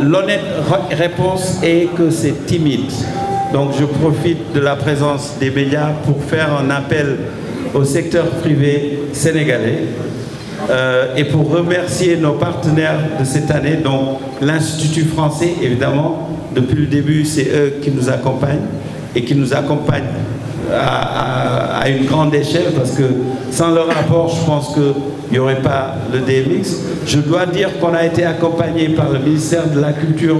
L'honnête réponse est que c'est timide. Donc je profite de la présence des médias pour faire un appel au secteur privé sénégalais et pour remercier nos partenaires de cette année, donc l'Institut français, évidemment, depuis le début, c'est eux qui nous accompagnent et qui nous accompagnent à une grande échelle, parce que sans leur apport, je pense qu'il n'y aurait pas le DMX. Je dois dire qu'on a été accompagné par le ministère de la Culture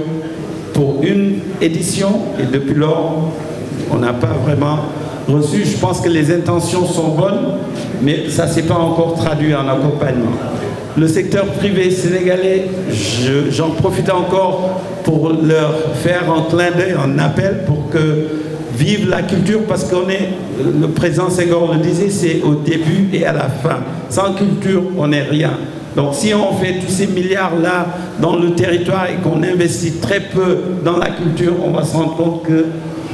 pour une édition, et depuis lors, on n'a pas vraiment reçu. Je pense que les intentions sont bonnes, mais ça ne s'est pas encore traduit en accompagnement. Le secteur privé sénégalais, j'en profite encore pour leur faire un clin d'œil, un appel pour que vive la culture, parce qu'on est, le président Senghor le disait, c'est au début et à la fin. Sans culture, on n'est rien. Donc si on fait tous ces milliards-là dans le territoire et qu'on investit très peu dans la culture, on va se rendre compte que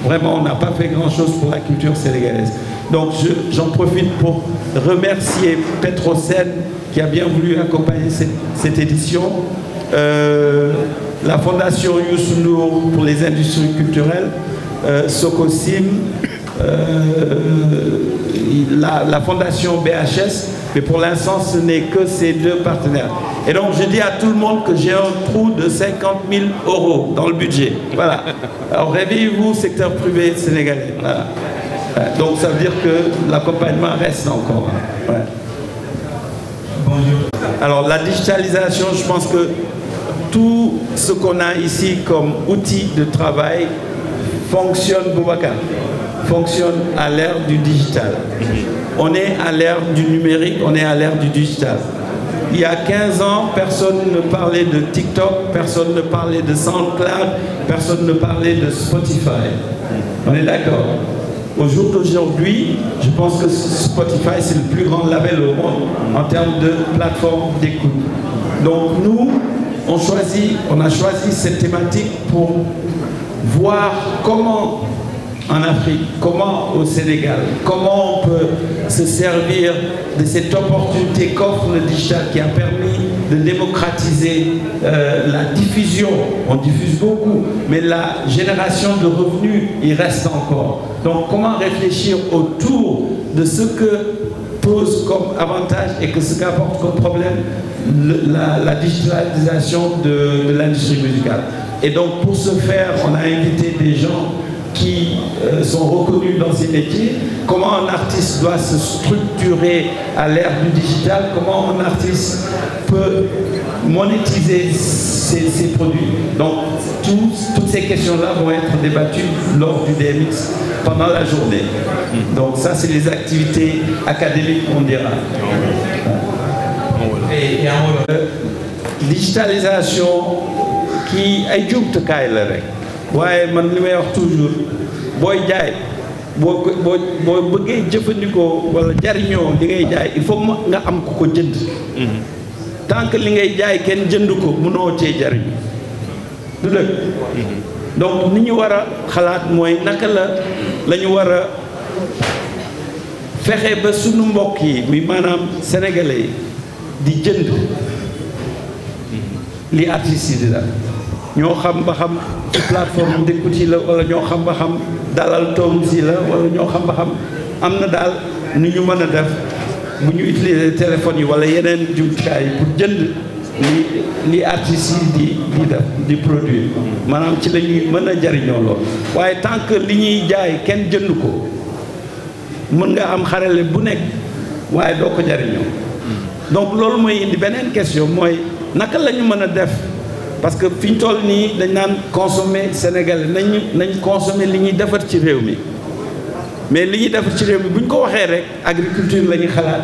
vraiment on n'a pas fait grand-chose pour la culture sénégalaise. Donc j'en profite pour remercier Petrosen qui a bien voulu accompagner cette édition, la Fondation Youssou Ndour pour les industries culturelles, Socosim, la Fondation BHS, mais pour l'instant ce n'est que ces deux partenaires. Et donc je dis à tout le monde que j'ai un trou de 50 000 € dans le budget. Voilà. Alors réveillez-vous, secteur privé sénégalais. Voilà. Donc ça veut dire que l'accompagnement reste encore. Ouais. Bonjour. Alors la digitalisation, je pense que tout ce qu'on a ici comme outil de travail fonctionne, Boubacar, fonctionne à l'ère du digital. On est à l'ère du numérique, on est à l'ère du digital. Il y a 15 ans, personne ne parlait de TikTok, personne ne parlait de SoundCloud, personne ne parlait de Spotify. On est d'accord? Au jour d'aujourd'hui, je pense que Spotify, c'est le plus grand label au monde en termes de plateforme d'écoute. Donc nous, on a choisi cette thématique pour voir comment en Afrique, comment au Sénégal, comment on peut se servir de cette opportunité qu'offre le digital qui a permis de démocratiser la diffusion. On diffuse beaucoup, mais la génération de revenus, il reste encore. Donc comment réfléchir autour de ce que pose comme avantage et que ce qu'apporte comme problème la digitalisation de l'industrie musicale. Et donc pour ce faire, on a invité des gens qui sont reconnus dans ces métiers, comment un artiste doit se structurer à l'ère du digital, comment un artiste peut monétiser ses produits. Donc toutes ces questions-là vont être débattues lors du DMX pendant la journée. Donc ça, c'est les activités académiques, on dira. Digitalisation qui ay jumtukaay la rek waaye man li may wax toujours booy jaay boo bëggee jëfandikoo wala jariñoo li ngay jaay il faut nga am ku ko jënd. tant que li ngay jaay kenn jënd ko mënoo cee jariñ du dëgg. donc ni ñu war a xalaat mooy naka la ñu war a fexe ba sunu mbokk yi mi maanaam sénégalais yi di jënd li artistes yi di daal ñoo xam ba xam ci plateforme d'écoute yi la wala ñoo xam ba xam dalal toom si la wala ñoo xam ba xam am na daal ni ñu mën a def bu ñu utiliser téléphone yi wala yeneen jumtukaay yi pour jënd li artistes yi di def di produire maanaam ci la ñuy mën a jariñoo lool. waaye tant que li ñuy jaay kenn jënd ko mën nga am xarale bu nekk waaye doo ko jariñoo. donc loolu mooy indi beneen question mooy naka la ñu mën a def parce que fi ñu toll nii dañ naan consommer sénégalais nañ consommer li ñuy defar ci réew mi mais li ñuy defar ci réew mi bu ñu ko waxee rek agriculture la ñuy xalaat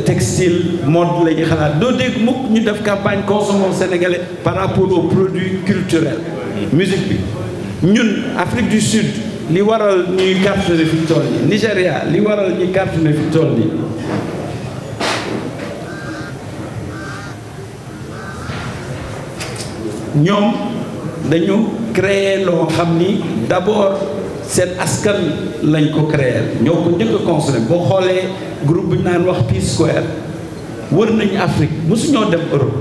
textile mode la ñuy xalaat doo dégg mukk ñu def campagne consommons sénégalais par rapport aux produits culturels. musique bi ñun Afrique du Sud li waral ñuy cartonné fi toll nii Nigéria li waral ñuy cartonné fi toll nii ñoom dañu créer loo xam ni d'abord seen askan lañ ko créer ñoo ko njëkk a consommé boo xoolee groupe bi ñu naan wax Peace Square wër nañu Afrique mosuñoo dem Europe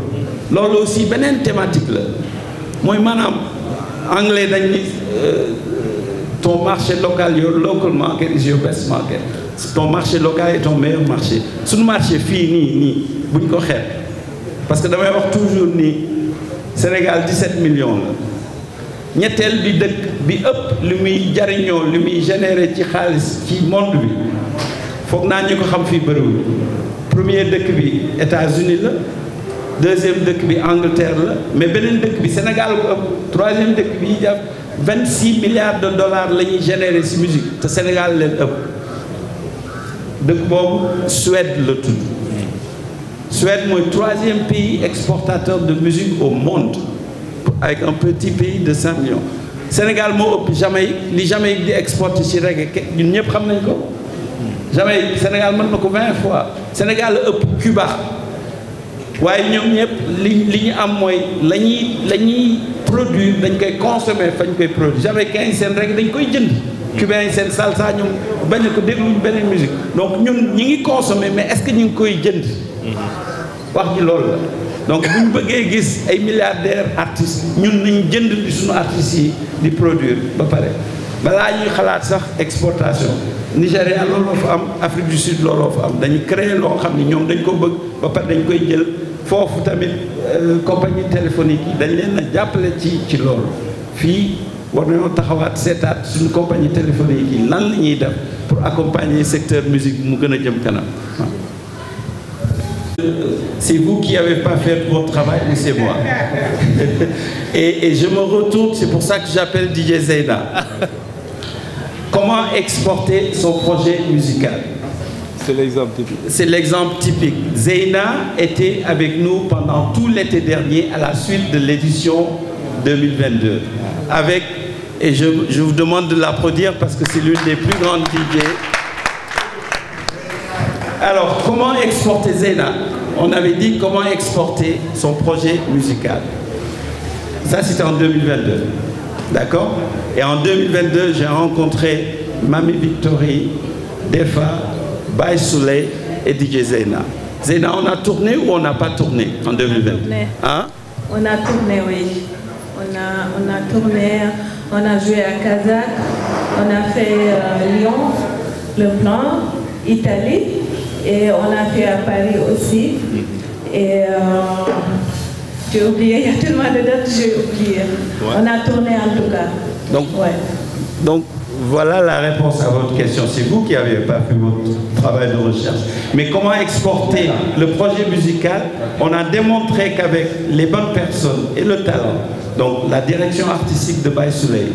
loolu aussi beneen thématique la mooy maanaam anglais dañ ni ton marché local, your local market is your best market. Ton marché local est ton meilleur marché. Suñu marché fii nii buñ ko xeeb parce que damay wax toujours ni Sénégal 17 millions la ñetteel bi dëkk bi ëpp li muy jariñoo li muy générer ci xaalis ci monde bi foog naa ñu ko xam fii bëriwul. Premier dëkk bi États-Unis la deuxième dëkk bi Angleterre la mais beneen dëkk bi Sénégal bu ëpp troisième dëkk bi jàpp 26 milliards de dollars la ñuy générer ci musique te Sénégal leen ëpp dëkk boobu Suède la tudd Suède mooy troisième pays exportateur de musique au monde avec un petit pays de 5 millions Sénégal moo ëpp Jamaïque li Jamaïque di exporter ci reggae ñun ñëpp xam nañ ko Jamaïque Sénégal mën na ko 20 fois Sénégal la ëpp Cuba waaye ñoom ñëpp li ñu am mooy la ñuy produire dañ koy consommer fañ koy produire jamaïcain yi seen rek dañ koy jënd cubain yi seen salsa ñoom bañ ko dégluñ beneen musique donc ñun ñi ngi consommer mais est-ce que ñu ngi koy jënd wax ji loolu la donc bu ñu bëggee gis ay milliardaires artistes ñun nañ jënd li suñu artistes yi di produire ba pare balaa ñuy xalaat sax exportation Nigéria looloo fa am Afrique du Sud looloo fa am dañu créer loo xam ni ñoom dañ ko bëgg ba pare dañ koy jël foofu tamit compagnie téléphonique yi dañ leen a jàppale ci loolu fii war nañoo taxawaat seetaat suñu compagnie téléphonique yi lan la ñuy def pour accompagner secteur musique mu gën a jëm kanam. C'est vous qui n'avez pas fait votre travail, mais c'est moi. Et je me retourne, c'est pour ça que j'appelle DJ Zeyna. Comment exporter son projet musical? C'est l'exemple typique. C'est l'exemple typique. Zeyna était avec nous pendant tout l'été dernier à la suite de l'édition 2022. Et je vous demande de l'applaudir parce que c'est l'une des plus grandes DJ. Alors, comment exporter Zeyna? On avait dit comment exporter son projet musical. Ça, c'était en 2022. D'accord? Et en 2022, j'ai rencontré Mami Victory, Defa, Baye Souley et DJ Zeyna. Zeyna, on a tourné ou on n'a pas tourné en 2020? Hein? On a tourné, oui. On a tourné, on a joué à Kazakh, on a fait Lyon, Le Plan, Italie, et on a fait à Paris aussi. Et j'ai oublié, il y a tellement de dates que j'ai oublié. Ouais. On a tourné en tout cas. Donc, voilà la réponse à votre question. C'est vous qui n'avez pas fait votre travail de recherche. Mais comment exporter le projet musical? On a démontré qu'avec les bonnes personnes et le talent, donc la direction artistique de Baye Souley,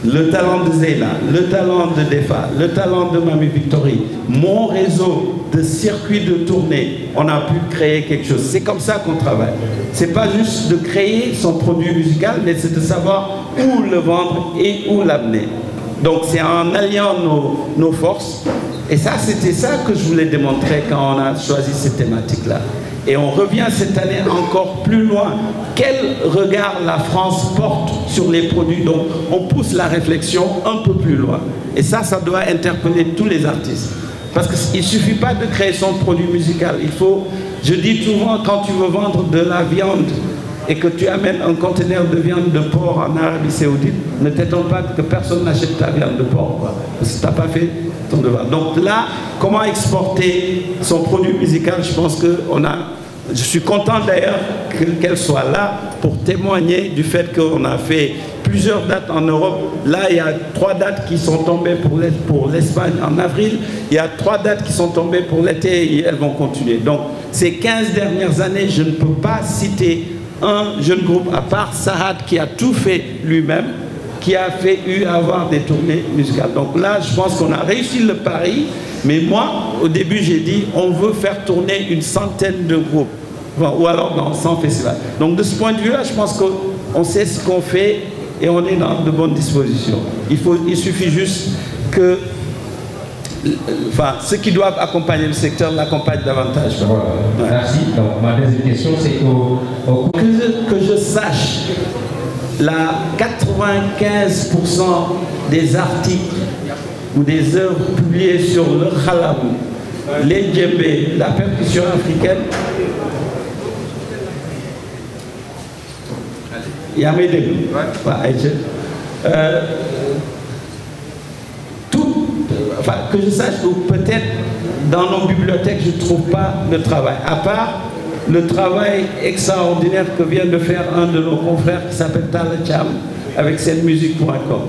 le talent de Zeyna, le talent de Defa, le talent de Mami Victory, mon réseau de circuits de tournée, on a pu créer quelque chose. C'est comme ça qu'on travaille. C'est pas juste de créer son produit musical, mais c'est de savoir où le vendre et où l'amener. Donc c'est en alliant nos forces. Et ça, c'était ça que je voulais démontrer quand on a choisi cette thématique-là. Et on revient cette année encore plus loin. Quel regard la France porte sur les produits? Donc on pousse la réflexion un peu plus loin. Et ça doit interpeller tous les artistes. Parce qu'il ne suffit pas de créer son produit musical. Il faut, je dis souvent, quand tu veux vendre de la viande et que tu amènes un conteneur de viande de porc en Arabie Saoudite, ne t'étonne pas que personne n'achète ta viande de porc, quoi, parce que tu n'as pas fait ton devoir. Donc là, comment exporter son produit musical? Je pense je suis content d'ailleurs qu'elle soit là pour témoigner du fait qu'on a fait plusieurs dates en Europe. Là, il y a 3 dates qui sont tombées pour l'Espagne en avril. Il y a 3 dates qui sont tombées pour l'été et elles vont continuer. Donc, ces 15 dernières années, je ne peux pas citer un jeune groupe, à part Sahad, qui a tout fait lui-même, qui a eu avoir des tournées musicales. Donc là, je pense qu'on a réussi le pari. Mais moi, au début, j'ai dit, on veut faire tourner une centaine de groupes, ou alors dans 100 festivals. Donc de ce point de vue-là, je pense qu'on sait ce qu'on fait et on est dans de bonnes dispositions. Il suffit juste que ceux qui doivent accompagner le secteur l'accompagnent davantage. Voilà. Ouais. Merci. Donc ma deuxième question, c'est que je sache, 95% des articles ou des œuvres publiées sur le khalam, les djembés, la percussion africaine. Il y a mes débuts. Enfin, que je sache, ou peut-être dans nos bibliothèques, je ne trouve pas de travail. À part le travail extraordinaire que vient de faire un de nos confrères qui s'appelle Tala Cham avec cette-musique.com.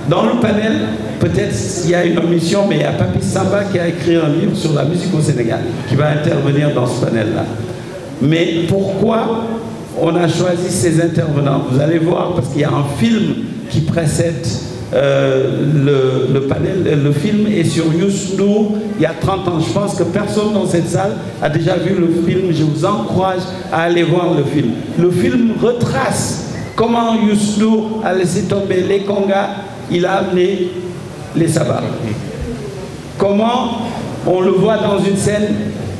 Dans le panel, peut-être il y a une omission, mais il y a Papi Samba qui a écrit un livre sur la musique au Sénégal, qui va intervenir dans ce panel-là. Mais pourquoi on a choisi ces intervenants? Vous allez voir, parce qu'il y a un film qui précède le panel. Le film est sur Youssou N'Dour il y a 30 ans. Je pense que personne dans cette salle a déjà vu le film. Je vous encourage à aller voir le film. Le film retrace comment Youssou N'Dour a laissé tomber les congas, il a amené les sabbats. Comment on le voit dans une scène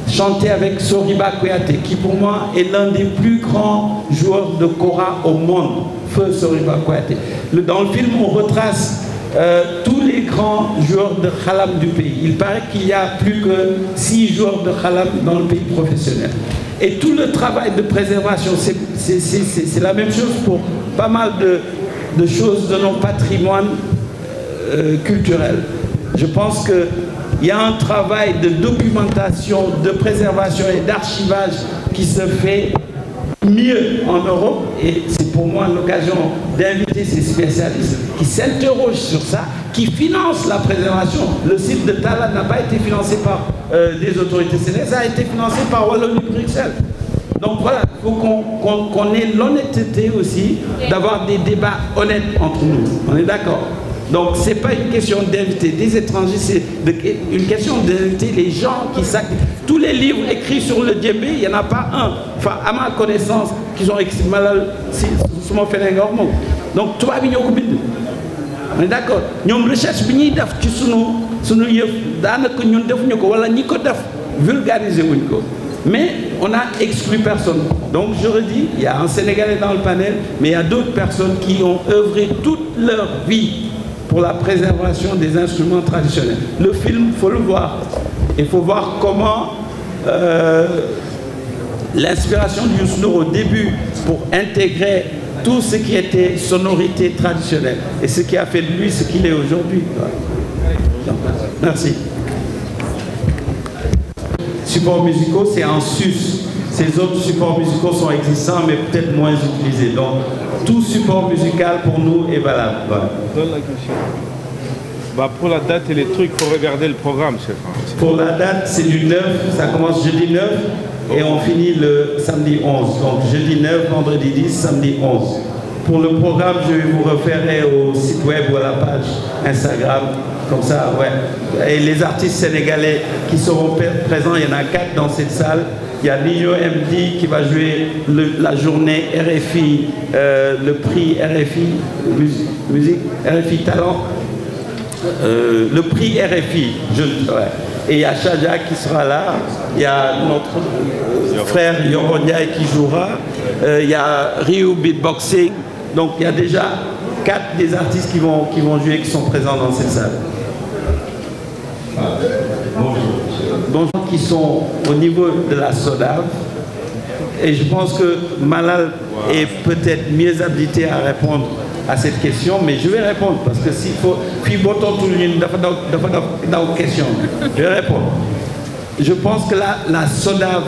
chanter avec Soriba Kouyaté, qui pour moi est l'un des plus grands joueurs de kora au monde, feu Soriba Kouyaté. Dans le film, on retrace tous les grands joueurs de khalam du pays. Il paraît qu'il y a plus que 6 joueurs de khalam dans le pays professionnel. Et tout le travail de préservation, c'est la même chose pour pas mal de choses de nos patrimoines culturels. Je pense qu'il y a un travail de documentation, de préservation et d'archivage qui se fait mieux en Europe, et c'est pour moi l'occasion d'inviter ces spécialistes qui s'interrogent sur ça, qui financent la préservation. Le site de Tala n'a pas été financé par des autorités sénégalaises, ça a été financé par Wallonie-Bruxelles. Donc voilà, il faut qu'on ait l'honnêteté aussi d'avoir des débats honnêtes entre nous. On est d'accord? Donc ce n'est pas une question d'inviter des étrangers, c'est une question d'inviter les gens qui sacrifient. Tous les livres écrits sur le djembé, il n'y en a pas un, enfin à ma connaissance, qu'ils ont écrit malal si suma feneen nga wax moom. Donc tubaab yi ñoo ko bind. On est d'accord? ñoom recherche bi ñuy def ci sunu yëf daanaka ñun defuñu ko wala ñi ko def vulgariser wuñ ko. Mais on a exclu personne. Donc je redis, il y a un Sénégalais dans le panel, mais il y a d'autres personnes qui ont œuvré toute leur vie pour la préservation des instruments traditionnels. Le film, il faut le voir. Il faut voir comment l'inspiration de Youssou N'Dour au début pour intégrer tout ce qui était sonorité traditionnelle et ce qui a fait de lui ce qu'il est aujourd'hui. Merci. Supports musicaux, c'est en sus. Ces autres supports musicaux sont existants, mais peut-être moins utilisés. Donc, tout support musical pour nous est valable. Voilà. Donne la question. Bah, pour la date et les trucs, il faut regarder le programme, chef. Pour la date, c'est du 9, ça commence jeudi 9 et on finit le samedi 11. Donc, jeudi 9, vendredi 10, samedi 11. Pour le programme, je vais vous référer au site web ou à la page Instagram. Comme ça, ouais. Et les artistes sénégalais qui seront présents, il y en a 4 dans cette salle. Il y a Nino MD qui va jouer la journée RFI, le prix RFI, musique, RFI Talent, le prix RFI. Ouais. Et il y a Chaja qui sera là, il y a notre frère Yoro Ndiaye qui jouera, il y a Ryu Beatboxing. Donc il y a déjà 4 des artistes qui vont jouer, qui sont présents dans cette salle. Donc qui sont au niveau de la SODAV, et je pense que Malal est peut-être mieux habilité à répondre à cette question, mais je vais répondre parce que s'il faut, puis botton tout le monde question, je vais répondre. Je pense que la SODAV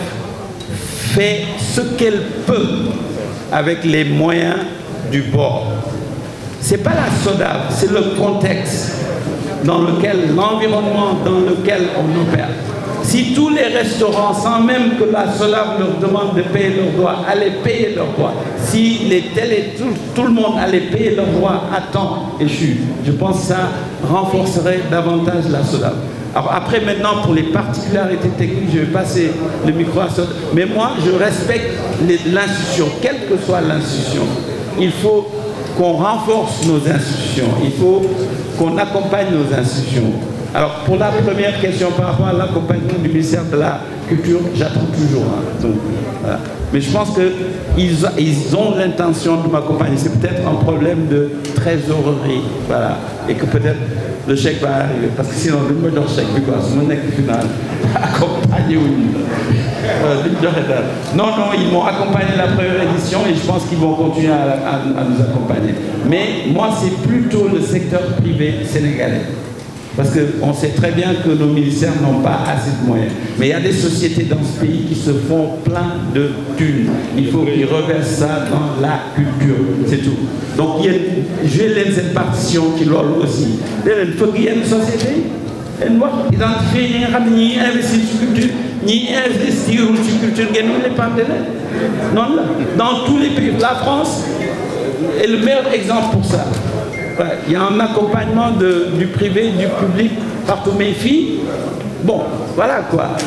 fait ce qu'elle peut avec les moyens du bord. C'est pas la SODAV, c'est le contexte dans lequel, l'environnement dans lequel on opère. Si tous les restaurants, sans même que la SODAV leur demande de payer leurs droits, allaient payer leurs droits, si les télés, tout le monde allait payer leurs droits à temps échu, je pense que ça renforcerait davantage la SODAV. Alors après, maintenant, pour les particularités techniques, je vais passer le micro à SODAV. Mais moi, je respecte l'institution, quelle que soit l'institution. Il faut qu'on renforce nos institutions, il faut qu'on accompagne nos institutions. Alors, pour la première question par rapport à l'accompagnement du ministère de la Culture, j'attends toujours. Donc, voilà. Mais je pense qu'ils ont l'intention de m'accompagner. C'est peut-être un problème de trésorerie. Voilà. Et que peut-être le chèque va arriver. Parce que sinon, je me donne le chèque. C'est mon équipe finale. Accompagner non, ils m'ont accompagné la première édition et je pense qu'ils vont continuer à nous accompagner. Mais moi, c'est plutôt le secteur privé sénégalais. Parce qu'on sait très bien que nos ministères n'ont pas assez de moyens. Mais il y a des sociétés dans ce pays qui se font plein de thunes. Il faut qu'ils reversent ça dans la culture. C'est tout. Donc, je vais lire cette partition qui l'ont aussi. Il faut qu'il y ait une société. Identifier ni investir sur culture, ni investir sur culture, non, dans tous les pays. La France est le meilleur exemple pour ça. Il y a un accompagnement du privé, du public, partout mes filles. Bon, voilà quoi.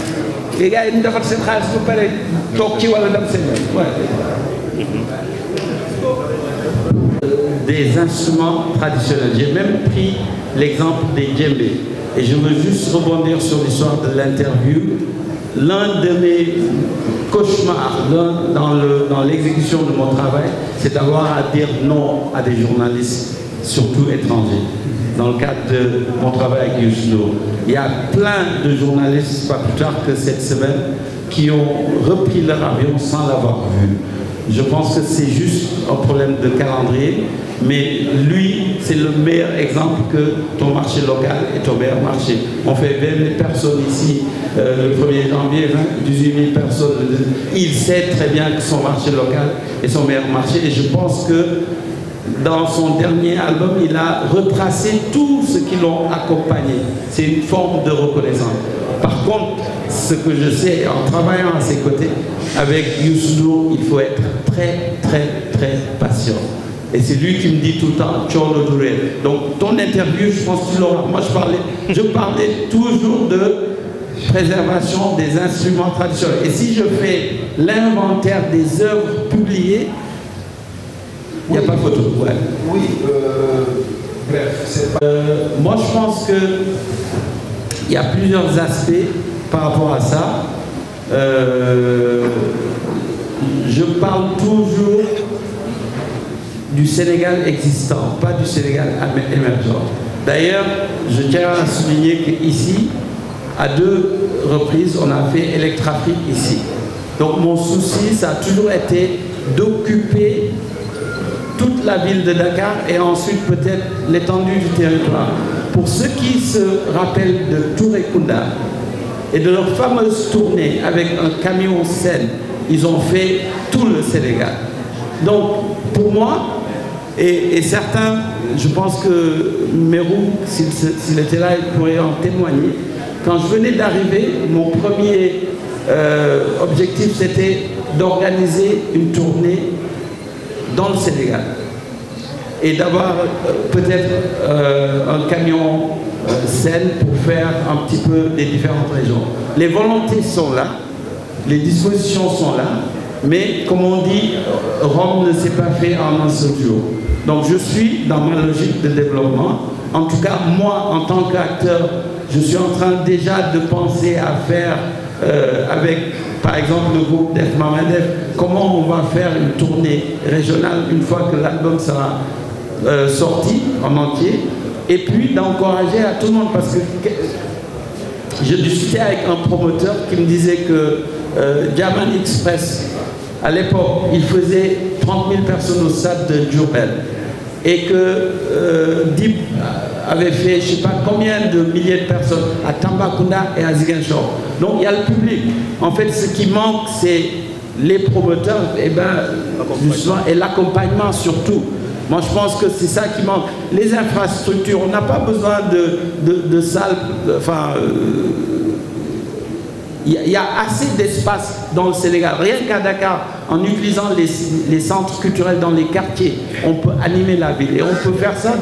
Les gars, ils doivent cette race, il faut pas les toquer ou des instruments traditionnels. J'ai même pris l'exemple des djembés. Et je veux juste rebondir sur l'histoire de l'interview. L'un de mes cauchemars dans l'exécution de mon travail, c'est d'avoir à dire non à des journalistes, surtout étrangers. Dans le cadre de mon travail avec Youssou, il y a plein de journalistes, pas plus tard que cette semaine, qui ont repris leur avion sans l'avoir vu. Je pense que c'est juste un problème de calendrier, mais lui, c'est le meilleur exemple que ton marché local est ton meilleur marché. On fait 20 000 personnes ici le 1er janvier, 18 000 personnes. Il sait très bien que son marché local est son meilleur marché et je pense que dans son dernier album, il a retracé tout ce qui l'ont accompagné. C'est une forme de reconnaissance. Par contre, ce que je sais en travaillant à ses côtés, avec Youssou, il faut être très, très, très patient. Et c'est lui qui me dit tout le temps, Tcholo Douré. Donc, ton interview, je pense que tu l'auras. Moi, je parlais toujours de préservation des instruments traditionnels. Et si je fais l'inventaire des œuvres publiées, il n'y a pas photo. Ouais. Oui, bref, c'est pas... moi, je pense qu'il y a plusieurs aspects par rapport à ça. Je parle toujours du Sénégal existant, pas du Sénégal émergent. D'ailleurs, je tiens à souligner qu'ici, à 2 reprises, on a fait Electrafrique ici. Donc mon souci, ça a toujours été d'occuper toute la ville de Dakar et ensuite peut-être l'étendue du territoire. Pour ceux qui se rappellent de Touré Kunda et de leur fameuse tournée avec un camion scène, ils ont fait tout le Sénégal. Donc pour moi, et certains, je pense que Mérou, s'il était là, il pourrait en témoigner, quand je venais d'arriver, mon premier objectif c'était d'organiser une tournée dans le Sénégal et d'avoir peut-être un camion scène pour faire un petit peu des différentes régions. Les volontés sont là, les dispositions sont là, mais comme on dit, Rome ne s'est pas fait en un seul jour. Donc je suis dans ma logique de développement. En tout cas, moi, en tant qu'acteur, je suis en train déjà de penser à faire avec, par exemple, le groupe Def Mamadef, comment on va faire une tournée régionale une fois que l'album sera sorti en entier, et puis d'encourager à tout le monde, parce que je discutais avec un promoteur qui me disait que Diamond Express, à l'époque, il faisait 30 000 personnes au stade de Diourbel, et que Dip avait fait je ne sais pas combien de milliers de personnes à Tambacounda et à Ziguinchor. Donc il y a le public. En fait, ce qui manque, c'est les promoteurs justement, et l'accompagnement surtout. Moi, je pense que c'est ça qui manque. Les infrastructures, on n'a pas besoin de salles. Enfin, il y a assez d'espace dans le Sénégal. Rien qu'à Dakar, en utilisant les centres culturels dans les quartiers, on peut animer la ville. Et on peut faire ça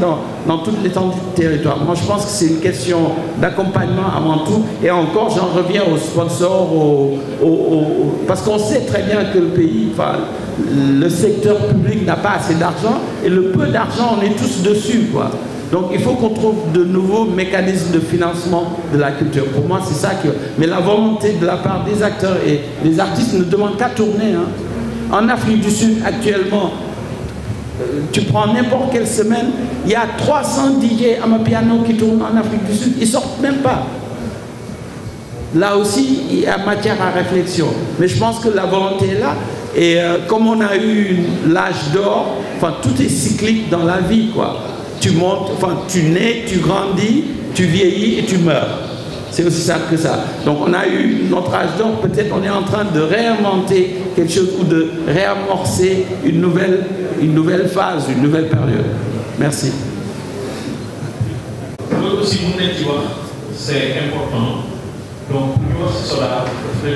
dans toute l'étendue du territoire. Moi, je pense que c'est une question d'accompagnement avant tout. Et encore, j'en reviens aux sponsors, parce qu'on sait très bien que le pays, enfin, le secteur public n'a pas assez d'argent. Et le peu d'argent, on est tous dessus, quoi. Donc il faut qu'on trouve de nouveaux mécanismes de financement de la culture. Pour moi, c'est ça que... Mais la volonté de la part des acteurs et des artistes ne demande qu'à tourner. Hein. En Afrique du Sud, actuellement, tu prends n'importe quelle semaine, il y a 300 DJ Amapiano qui tournent en Afrique du Sud. Ils ne sortent même pas. Là aussi, il y a matière à réflexion. Mais je pense que la volonté est là. Et comme on a eu l'âge d'or, enfin, tout est cyclique dans la vie, quoi. Tu montes, enfin, tu nais, tu grandis, tu vieillis et tu meurs. C'est aussi simple que ça. Donc on a eu notre âge d'or, peut-être on est en train de réinventer quelque chose ou de réamorcer une nouvelle phase, une nouvelle période. Merci. Aussi, c'est important. Donc, nous aussi, cela, comme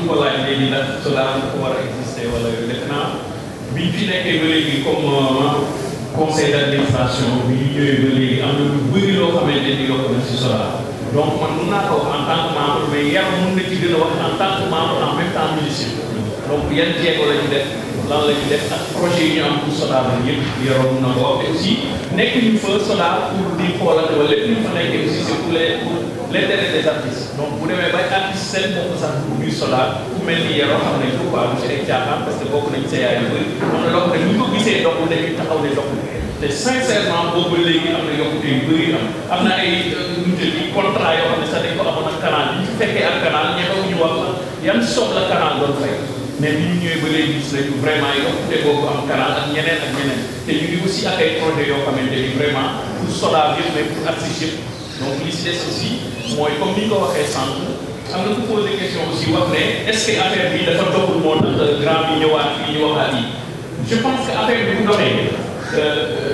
nous avons dit, cela va exister. Comme conseil d'administration, donc, nous avons en tant que membre, mais il y a un monde qui vient en tant que membre en même temps musicien. Donc, il y a un dialogue là, il y a un projet qui est en cours et aussi, n'est qu'une fois cela pour dire pour aussi, c'est pour l'intérêt des artistes. Donc, vous devez être artiste seul pour que ça vous dise cela, pour mettre les erreurs en écho, parce que beaucoup de gens donc, nous visons donc, on est te sincèrement boobu léegi am na yokkute yu bëri am na ay contrat yoo xam ne sax dañ ko amoon ak canal bi ñu fekkee ak canal ñëw ñu wax yan soxla canal doon fay mais bi ñu ñëwee ba léegi gis nañu vraiment yokkute boobu am canal ak ñeneen te ñu ngi aussi ak ay projet yoo xamante ni vraiment pour Sodav yëpp mais pour artistes yëpp donc li si des aussi mooy comme ni ñu ko waxee sànq am na ku posé question aussi wax ne est-ce que affaire bi dafa doxul moo tax grand bi ñëwaat fii ñu waxaat yi je pense que affaire bi bu doxee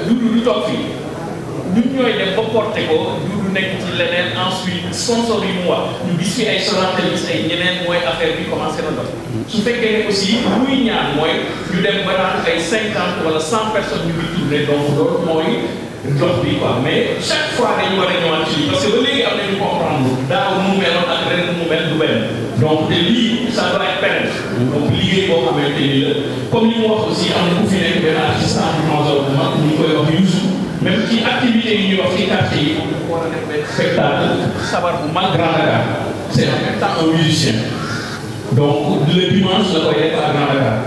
du toog fii ñun ñooy dem ba porté ko du nekk ci leneen ensuite sponsor yi mu wax ñu gis fi ay Sonatel gis ay ñeneen mooy affaire bi commencé na dox su fekkee ne aussi muy ñaan mooy ñu dem ba naan ay 50 wala 100 personnes ñu ngi tourné donc loolu mooy dox bi quoi mais chaque fois dañu war a ñëwaat ci lii parce que ba léegi am nañu comprendre daaw mu meloon ak ren mu mel du benn donc te lii ça doit être pérenne donc liggéey boo xamante ni la comme li mu wax aussi am na ku fi nekk benn assistant du monsor bu mag ñu koy wax Youssou même ci activité yi ñuy wax ci quartier yi mu war a def benn spectacle sabar bu mag Grand Dakar c'est en même temps un musicien donc le dimanche la koy def à Grand Dakar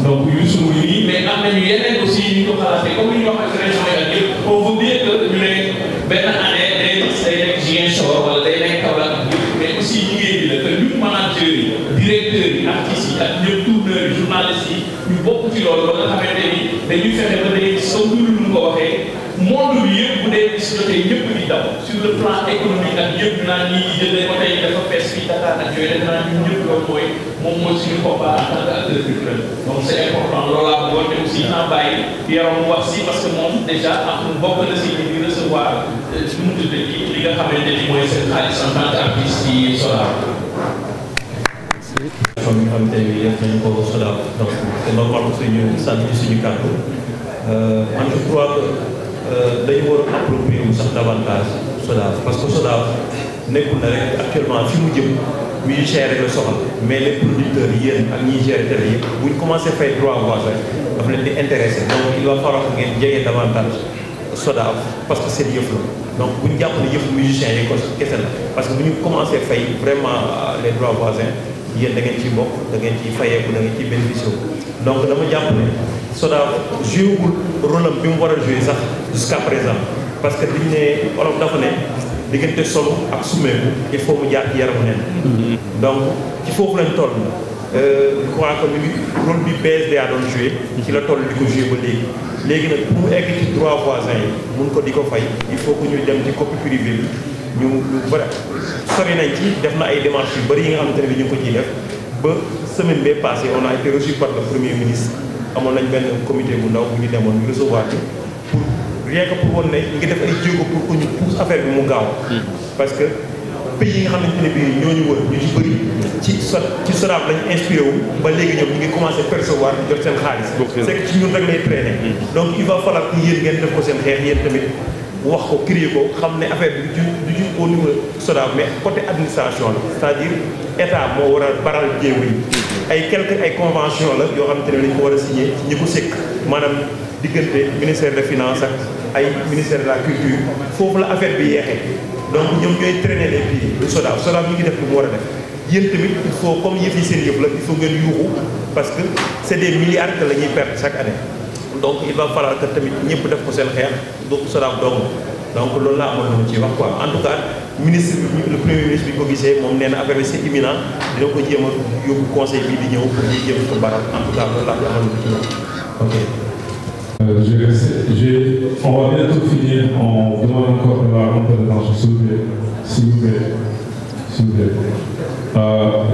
donc Youssou mu nii mais am nañu yeneen aussi ñu ko xalaatee comme ni ñu wax ak région yi ak yëpp on veut bien que ñu ne benn année day nekk Ziguinchor wala day nekk Kaolack mais aussi liggéey bi la que ñun managers yi directeurs yi artistes yi ak ñëpp tourneurs yi journalistes yi ñu bokk ci loolu ba nga xamante ni dañuy fexe ba day gis comme ni ñu ko waxee monde bi yëpp bu dee gis jotee ñëpp di daw sur le plan économique ak yëpp naan ñi jëndee ko tey dafa fees fii Dakar ak yooyu dañ naan ñun ñëpp loolu moom mooy suñu combat en tant qu'acteur culturel donc c'est important loolu laa bëggoon te aussi naa bàyyi yaram wax si parce que moom déjà am bokk na si di recevoir mu tudd li nga xamante ni mooy seen xaalis en tant qu'artiste yi Sodav. comme nga xamante ni def nañu ko Sodav donc c'est normal que suñu sànni suñu kàddu man je crois que dañu war a approprier wu sax davantage Sodav parce que Sodav nekkul na rek actuellement fi mu jëm musiciens rek la soxla mais les producteurs yéen ak ñiy gérer télé yëpp bu ñu commencé fay droit voisin dafa leen di intéressé donc il va falloir que ngeen jege davantage Sodav parce que seen yëf la donc bu ñu jàpp ne yëfu musiciens yi ko kese la parce que bu ñu commencé fay vraiment les droits voisins yéen da ngeen ciy bokk da ngeen ciy fayeeku da ngeen ciy bénéficié donc dama jàpp ne Sodav joué wul rôle am bi mu war a joué sax jusqu'à présent parce que dañu ne olof dafa ne diggante solo ak sumeeku il faut mu jaar ci yaramu neen donc ci foofu lañ toll je crois que ñu rôle bi BSDA doon joué ci la toll di ko joué ba léegi nag pour mu egg ci droit voisin yi mun ko di ko fay il faut que ñu dem ci copie privée bi ñu bëri sori nañ ci def na ay démarches yu bëri yi nga xamante ne bi ñu ngi ko ciy def ba semaine bee passée on a été reçu par le premier ministre amoon nañ benn comité bu ndaw bu ñu demoon ñu recevoir bi pour rien que pour woon ne ñu ngi def ay jéego pour que ñu pousse affaire bi mu gaaw parce que pays yi nga xamante ne bii ñooñu wër ñu ci bëri ci Sodav lañu inspiré wu ba léegi ñoom ñu ngi commencé percevoir di jot seen xaalis c'est que ci ñun rek lay traîner donc il va falloir que yéen ngeen def ko seen xeex yéen tamit wax ko crier ko xam ne affaire bi du au niveau SODAV mais côté administration la c'est-à-dire état moo war a baral jéego yi ay quelques ay convention la yoo xamante ne dañ ko war a signé ñi ko sekk maanaam diggante ministère de finance ak ay ministère de la culture foofu la affaire bi yeexee donc ñoom ñooy traîner les pieds du SODAV mi ngi def lu mu war a def yéen tamit il faut comme yëf yi seen yëf la il faut ngeen yuuxu parce que c'est des milliards que la ñuy perdre chaque année donc il va falloir que tamit ñëpp def ko seen xeex du SODAV dong donc loolu laa amoon na ci wax quoi en tout cas ministre bi le premier ministre bi ko gisee moom nee na affaire bi c'est imminent dina ko jéem a yóbbu conseil bi di ñëw pour ñu jéem ko baral en tout cas loolu laa amoon na ci wax ok. On va bientôt finir. On demande encore un peu de temps, s'il vous plaît. S'il vous plaît. S'il vous plaît.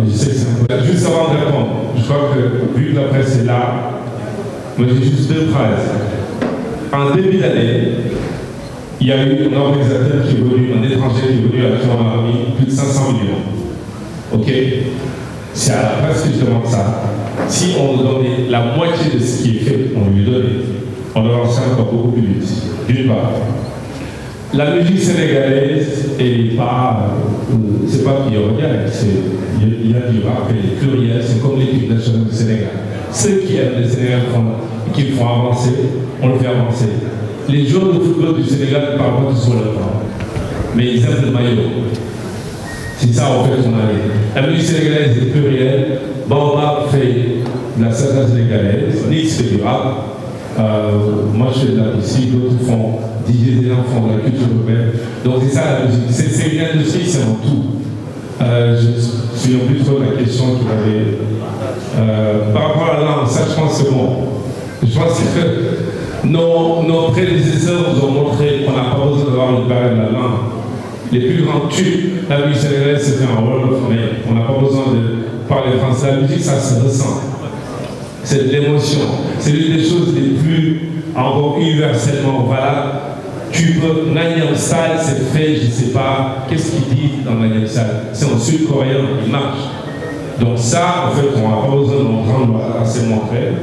Je sais que c'est un peu... Juste avant de répondre, je crois que vu que la presse est là, moi j'ai juste deux phrases. En début d'année, il y a eu un organisateur qui est venu, un étranger qui est venu à la Army, plus de 500 millions. Ok? C'est à la presse que je demande ça. Si on nous donnait la moitié de ce qui est fait, on lui donne. On doit avancer encore beaucoup plus vite. D'une part, la musique sénégalaise n'est pas, c'est pas pionnière, il y a du rap et pluriel, c'est comme l'équipe nationale du Sénégal. Ceux qui aiment le Sénégal qui font avancer, on le fait avancer. Les joueurs de football du Sénégal ne parlent pas tous sur le temps, mais ils aiment le maillot. C'est ça en fait qu'on a. La musique sénégalaise est plurielle. Baobab fait de la salsa sénégalaise, Nix fait du rap. Moi je fais de la musique, d'autres font DJ, des gens font de la culture urbaine. Donc c'est ça la musique. C'est une industrie, c'est en tout. Je ne me souviens plus trop de la question qu'il avait. Par rapport à la langue, ça je pense que c'est bon. Je pense que nos prédécesseurs nous ont montré qu'on n'a pas besoin d'avoir une barrière de la langue. Les plus grands tubes, la musique sénégalaise se fait en Wolof, mais on n'a pas besoin de parler français. La musique, ça se ressent. C'est de l'émotion. C'est l'une des choses les plus, encore universellement valables. Tu peux, Gangnam Style, c'est fait, je ne sais pas, qu'est-ce qu'ils disent dans Gangnam Style? C'est en sud-coréen, il marche. Donc ça, en fait, on n'a pas besoin d'en prendre assez montré.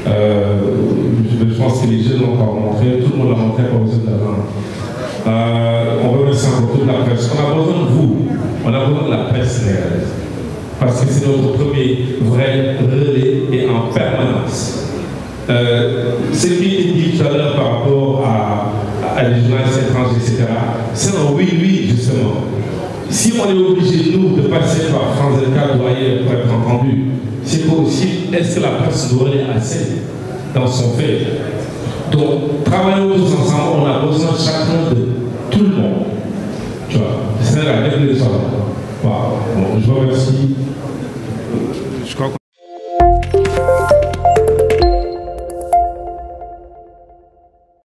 Je pense que les jeunes l'ont encore montré, tout le monde l'a montré, pas besoin de la langue. On remercie encore toute la presse. On a besoin de vous, on a besoin de la presse sénégalaise. Parce que c'est notre premier vrai relais et en permanence. Ce qui est dit tout à l'heure par rapport à les journalistes étrangers, etc., c'est un oui-oui, justement. Si on est obligé, nous, de passer par France 24 ou ailleurs pour être entendu, c'est possible. Est-ce que la presse nous relaie assez dans son fait? Donc, travaillons tous ensemble, on a besoin chacun de tout le monde. Tu vois, c'est la définition. Wow. Bon, je vous remercie. Je crois qu'on